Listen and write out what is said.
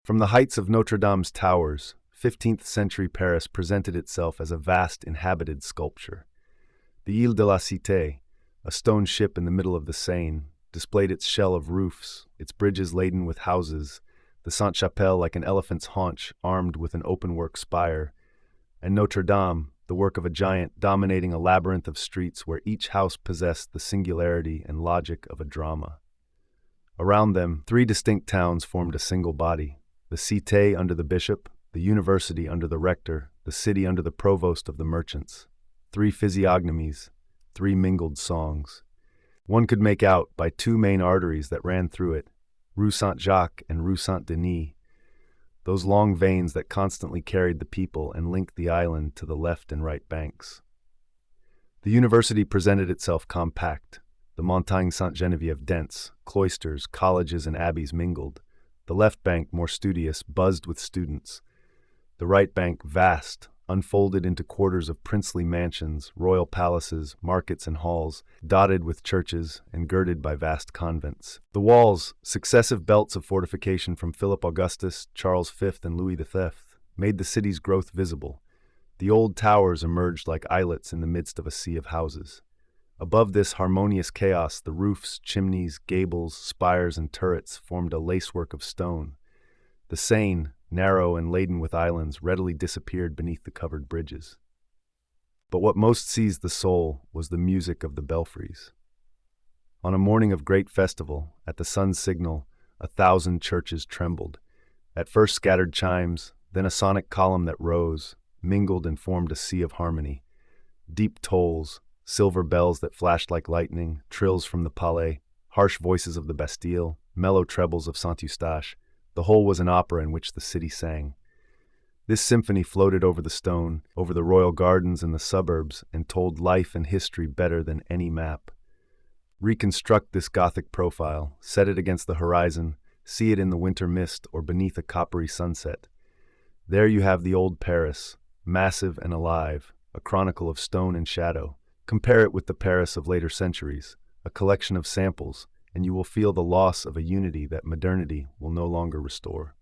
From the heights of Notre-Dame's towers, 15th-century Paris presented itself as a vast inhabited sculpture. The Ile de la Cité, a stone ship in the middle of the Seine, displayed its shell of roofs, its bridges laden with houses, the Sainte-Chapelle like an elephant's haunch armed with an open-work spire, and Notre-Dame, the work of a giant dominating a labyrinth of streets where each house possessed the singularity and logic of a drama. Around them, three distinct towns formed a single body: the Cité under the bishop, the university under the rector, the city under the provost of the merchants. Three physiognomies, three mingled songs. One could make out, by two main arteries that ran through it, Rue Saint-Jacques and Rue Saint-Denis, those long veins that constantly carried the people and linked the island to the left and right banks. The university presented itself compact, the Montagne Sainte-Geneviève dense, cloisters, colleges, and abbeys mingled. The left bank, more studious, buzzed with students. The right bank, vast, unfolded into quarters of princely mansions, royal palaces, markets, and halls, dotted with churches and girded by vast convents. The walls, successive belts of fortification from Philip Augustus, Charles V, and Louis V, made the city's growth visible. The old towers emerged like islets in the midst of a sea of houses. Above this harmonious chaos, the roofs, chimneys, gables, spires, and turrets formed a lacework of stone. The Seine, narrow and laden with islands, readily disappeared beneath the covered bridges. But what most seized the soul was the music of the belfries. On a morning of great festival, at the sun's signal, 1,000 churches trembled. At first scattered chimes, then a sonic column that rose, mingled and formed a sea of harmony. Deep tolls, silver bells that flashed like lightning, trills from the Palais, harsh voices of the Bastille, mellow trebles of Saint-Eustache. The whole was an opera in which the city sang. This symphony floated over the stone, over the royal gardens and the suburbs, and told life and history better than any map. Reconstruct this Gothic profile, set it against the horizon, see it in the winter mist or beneath a coppery sunset. There you have the old Paris, massive and alive, a chronicle of stone and shadow. Compare it with the Paris of later centuries, a collection of samples, and you will feel the loss of a unity that modernity will no longer restore.